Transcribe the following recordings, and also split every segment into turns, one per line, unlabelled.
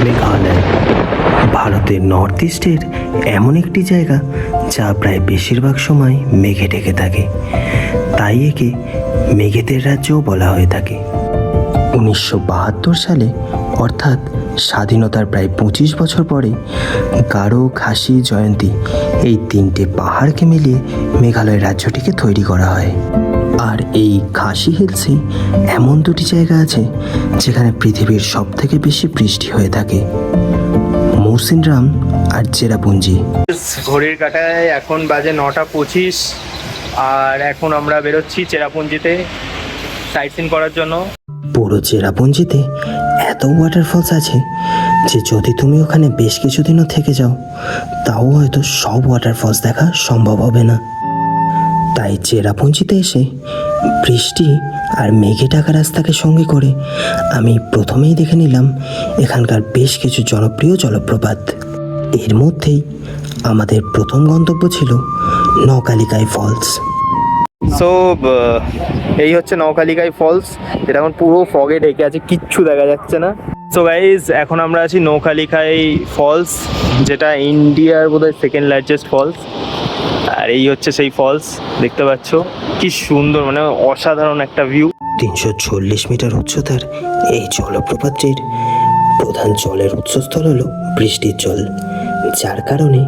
মেঘালয় ভারতের নর্থ ইস্টের এমন একটি জায়গা যা প্রায় বেশিরভাগ সময় মেঘে ঢেকে থাকে, তাই একে মেঘেদের রাজ্যও বলা হয়ে থাকে। 1972 সালে অর্থাৎ স্বাধীনতার প্রায় 25 বছর পরে গারো, খাসি, জয়ন্তী এই তিনটে পাহাড়কে মিলিয়ে মেঘালয় রাজ্যটিকে তৈরি করা হয়। আর এই খাসি হিলসে এমন দুটি জায়গা আছে যেখানে পৃথিবীর সবথেকে বেশি বৃষ্টি হয়ে থাকে, মৌসিনরাম আর চেরাপুঞ্জি।
ঘড়ির কাঁটায় এখন বাজে 9:25 আর এখন আমরা বেরোচ্ছি চেরাপুঞ্জিতে সাইট সিন করার জন্য।
পুরো চেরাপুঞ্জিতে এত ওয়াটারফলস আছে যে যদি তুমি ওখানে বেশ কিছুদিনও থেকে যাও তাও হয়তো সব ওয়াটারফলস দেখা সম্ভব হবে না। তাই চেরাপুঞ্জিতে এসে বৃষ্টি আর মেঘে ঢাকা রাস্তাকে সঙ্গে করে আমি প্রথমেই দেখে নিলাম এখানকার বেশ কিছু জনপ্রিয় জলপ্রপাত। এর মধ্যেই আমাদের প্রথম গন্তব্য ছিল নকালিকাই ফলস।
সো এই হচ্ছে নৌকালিকাই ফলস, যেটা এখন পুরো ফগে ঢেকে আছে, কিচ্ছু দেখা যাচ্ছে না। সো গাইজ, এখন আমরা আছি নৌকালিকাই ফলস, যেটা ইন্ডিয়ার বোধহয় সেকেন্ড লার্জেস্ট ফলস। আর এই হচ্ছে সেই ফলস, দেখতে পাচ্ছ কি সুন্দর, মানে অসাধারণ একটা ভিউ।
340 মিটার উচ্চতার এই জলপ্রপাতটির প্রধান জলের উৎসস্থল হলো বৃষ্টির জল, যার কারণে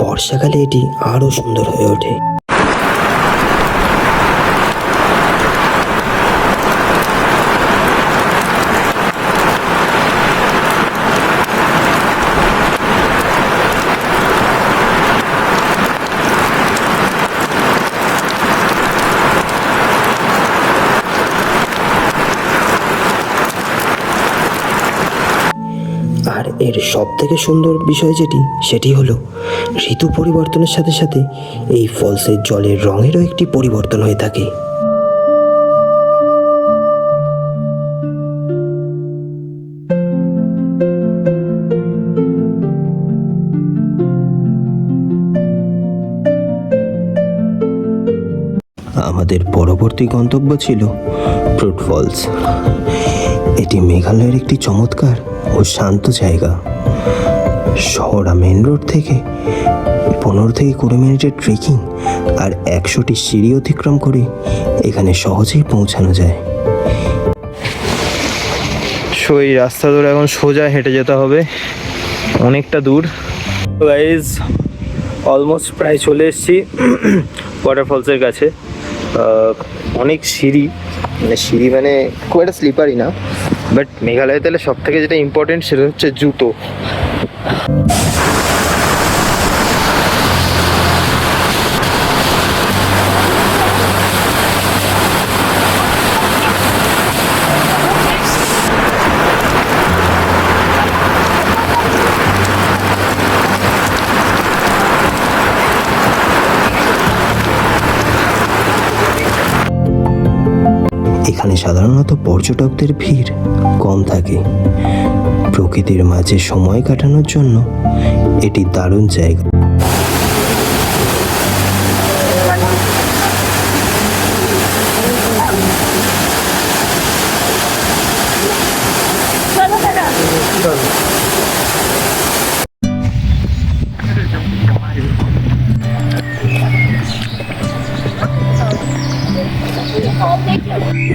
বর্ষাকালে এটি আরও সুন্দর হয়ে ওঠে। আর এর সব থেকে সুন্দর বিষয় সেটি হলো ঋতু পরিবর্তনের সাথে সাথে এই ফলসের জলের রঙেরও একটি পরিবর্তন হয়ে থাকে। আমাদের পরবর্তী গন্তব্য ছিল ফ্রুট ফলস। এটি মেঘালয়ের একটি চমৎকার ও শান্ত জায়গা। শহরা মেন রোড থেকে 15 থেকে 20 মিনিটের ট্রেকিং আর 100টি সিঁড়ি অতিক্রম করে এখানে সহজেই পৌঁছানো যায়।
সো এই রাস্তা ধরে এখন সোজা হেঁটে যেতে হবে অনেকটা দূর। গাইজ, অলমোস্ট প্রায় চলে এসেছি ওয়াটারফলসের কাছে। অনেক সিঁড়ি, মানে খুব একটা স্লিপারই না, বাট মেঘালয়ে তাহলে সব থেকে যেটা ইম্পর্টেন্ট সেটা হচ্ছে জুতো।
এখানে সাধারণত পর্যটকদের ভিড় কম থাকে। প্রকৃতির মাঝে সময় কাটানোর জন্য এটি দারুণ জায়গা।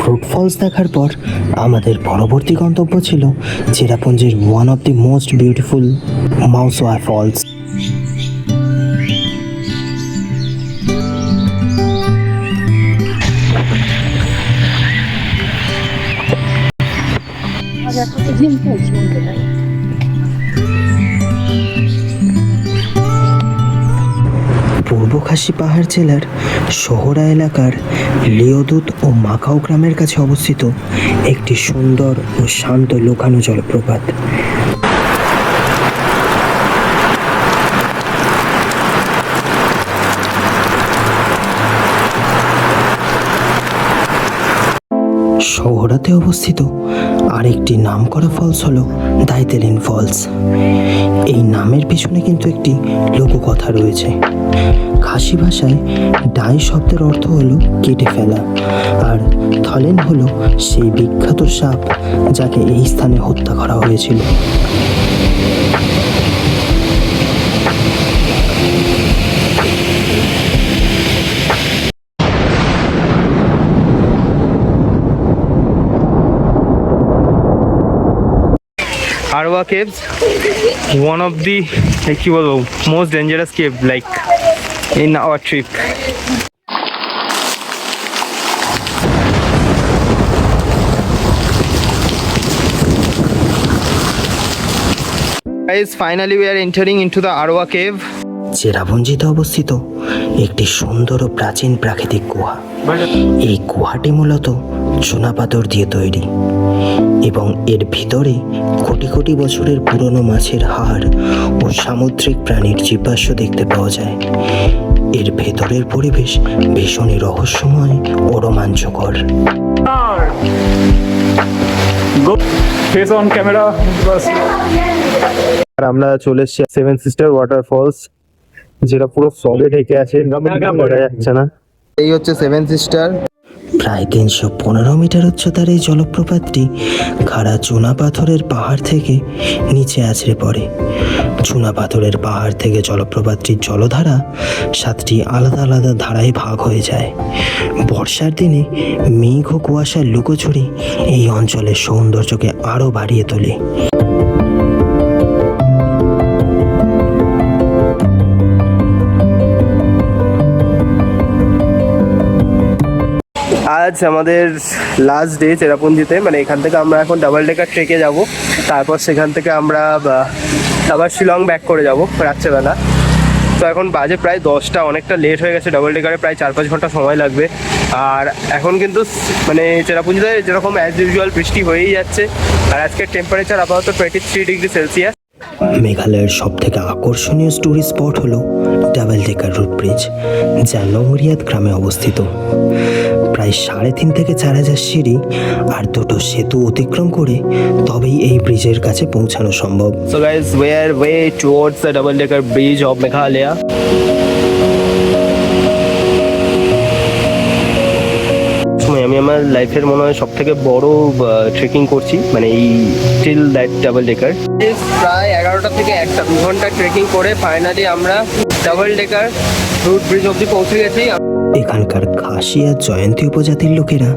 ফ্রুট ফলস দেখার পর আমাদের পরবর্তী গন্তব্য ছিল চেরাপুঞ্জির one of the most beautiful Mawsawa falls. পূর্ব খাসি পাহাড় জেলার শহরা এলাকার লিওদুত ও মাকাও গ্রামের কাছে অবস্থিত একটি সুন্দর ও শান্ত লুকানো জলপ্রপাত। শহরাতে অবস্থিত আরেকটি নামকরা ফলস হলো দাইতেলিন ফলস। এই নামের পিছনে কিন্তু একটি লোককথা রয়েছে। খাসি ভাষায় ডাই শব্দের অর্থ হলো কেটে ফেলা, আর থলেন হলো সেই বিখ্যাত সাপ যাকে এই স্থানে হত্যা করা হয়েছিল।
Arwa Caves, one of the কি বলবো most dangerous cave like in our trip. Guys, finally we are entering into the Arwa Cave.
চেরাপুঞ্জিতে অবস্থিত একটি সুন্দর ও প্রাচীন প্রাকৃতিক গুহা। এই গুহাটি মূলত চুনাপাথর দিয়ে তৈরি এবং এর ভিতরে কোটি কোটি বছরের পুরনো মাছের হাড় ও সামুদ্রিক প্রাণীর জীবাশ্ম দেখতে পাওয়া যায়। এর ভেতরের পরিবেশ ভীষণই রহস্যময় ও রোমাঞ্চকর।
Face on camera.
আর আমরা চলে এসেছি সেভেন সিস্টার ওয়াটারফলস, যেটা পুরো ফগে ঢেকে আছে, দেখা যাচ্ছে না। এই হচ্ছে সেভেন সিস্টার।
প্রায় 315 মিটার উচ্চতার এই জলপ্রপাতটি খাড়া চুনা পাথরের পাহাড় থেকে নিচে আছড়ে পড়ে। চুনা পাথরের পাহাড় থেকে জলপ্রপাতটির জলধারা 7টি আলাদা আলাদা ধারায় ভাগ হয়ে যায়। বর্ষার দিনে মেঘ ও কুয়াশার লুকোচুরি এই অঞ্চলের সৌন্দর্যকে আরও বাড়িয়ে তোলে।
আজ আমাদের লাস্ট ডে চেরাপুঞ্জিতে, মানে এখান থেকে আমরা এখন ডাবল ডেকার ট্রেকে যাব, তারপর সেখান থেকে আমরা আবার শিলং ব্যাক করে যাব রাত্রেবেলা। তো এখন বাজে প্রায় 10টা, অনেকটা লেট হয়ে গেছে। ডাবল ডেকারে প্রায় 4-5 ঘন্টা সময় লাগবে। আর এখন কিন্তু মানে চেরাপুঞ্জিতে যেরকম অ্যাজ ইউজুয়াল বৃষ্টি হয়েই যাচ্ছে। আর আজকের টেম্পারেচার আপাতত 23 ডিগ্রি সেলসিয়াস।
মেঘালয়ের সব থেকে আকর্ষণীয় টুরিস্ট স্পট হলো ডাবল ডেকার রুট ব্রিজ, যা নোংরিয়াত গ্রামে অবস্থিত। প্রায় 3.5 থেকে 4,000 সিঁড়ি আর 2টো সেতু অতিক্রম করে তবেই এই ব্রিজের কাছে পৌঁছানো সম্ভব।
So guys, we are way towards the double decker bridge of Meghalaya. আমি আমার লাইফের মনে হয় সব থেকে বড় ট্রেকিং করছি, মানে এই টিল দ্যাট ডাবল ডেকার। প্রায় 11টা থেকে 1টা 2 ঘন্টা ট্রেকিং করে ফাইনালি আমরা ডাবল ডেকার রুট ব্রিজ অবধি পৌঁছে গেছি।
এখানকার খাসি আর জয়ন্তী উপজাতির লোকেরা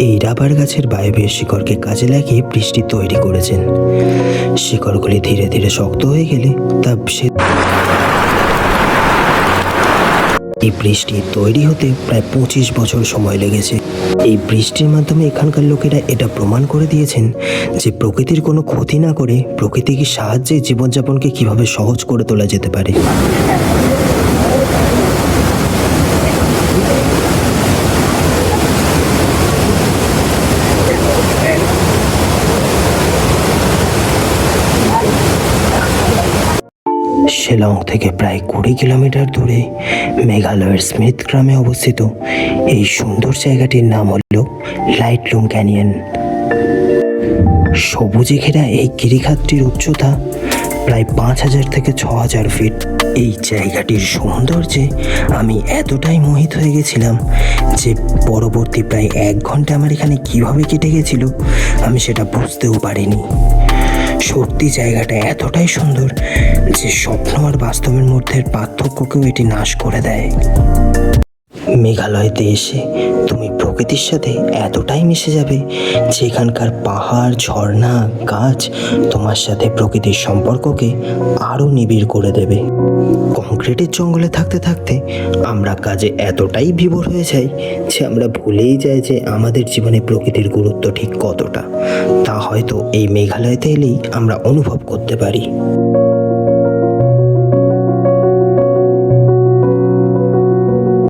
এই রাবার গাছের বায়বীয় শিকড়কে কাজে লাগিয়ে বৃষ্টি তৈরি করেছেন। শিকড়গুলি ধীরে ধীরে শক্ত হয়ে গেলে তা এই বৃষ্টি তৈরি হতে প্রায় 25 বছর সময় লেগেছে। এই বৃষ্টির মাধ্যমে এখানকার লোকেরা এটা প্রমাণ করে দিয়েছেন যে প্রকৃতির কোনো ক্ষতি না করে প্রকৃতির সাহায্যে জীবনযাপনকে কিভাবে সহজ করে তোলা যেতে পারে। শিলং থেকে প্রায় 20 কিলোমিটার দূরে মেঘালয়ের স্মিথ গ্রামে অবস্থিত এই সুন্দর জায়গাটির নাম হল লাইটলুম ক্যানিয়ন। সবুজে ঘেরা এই গিরিখাতটির উচ্চতা প্রায় 5,000 থেকে 6,000 ফিট। এই জায়গাটির সৌন্দর্যে আমি এতটাই মোহিত হয়ে গেছিলাম যে পরবর্তী প্রায় 1 ঘন্টা আমার এখানে কিভাবে কেটে গেছিল আমি সেটা বুঝতেও পারিনি। সত্যি জায়গাটা এতটাই সুন্দর যে স্বপ্ন আর বাস্তবের মধ্যে পার্থক্যকেও এটি নাশ করে দেয়। মেঘালয়তে এসে তুমি প্রকৃতির সাথে এতটাই মিশে যাবে যে এখানকার পাহাড়, ঝর্ণা, গাছ তোমার সাথে প্রকৃতির সম্পর্ককে আরও নিবিড় করে দেবে। কংক্রিটের জঙ্গলে থাকতে থাকতে আমরা কাজে এতটাই বিভোর হয়ে যাই যে আমরা ভুলেই যাই যে আমাদের জীবনে প্রকৃতির গুরুত্ব ঠিক কতটা। তা হয়তো এই মেঘালয়তে এলেই আমরা অনুভব করতে পারি।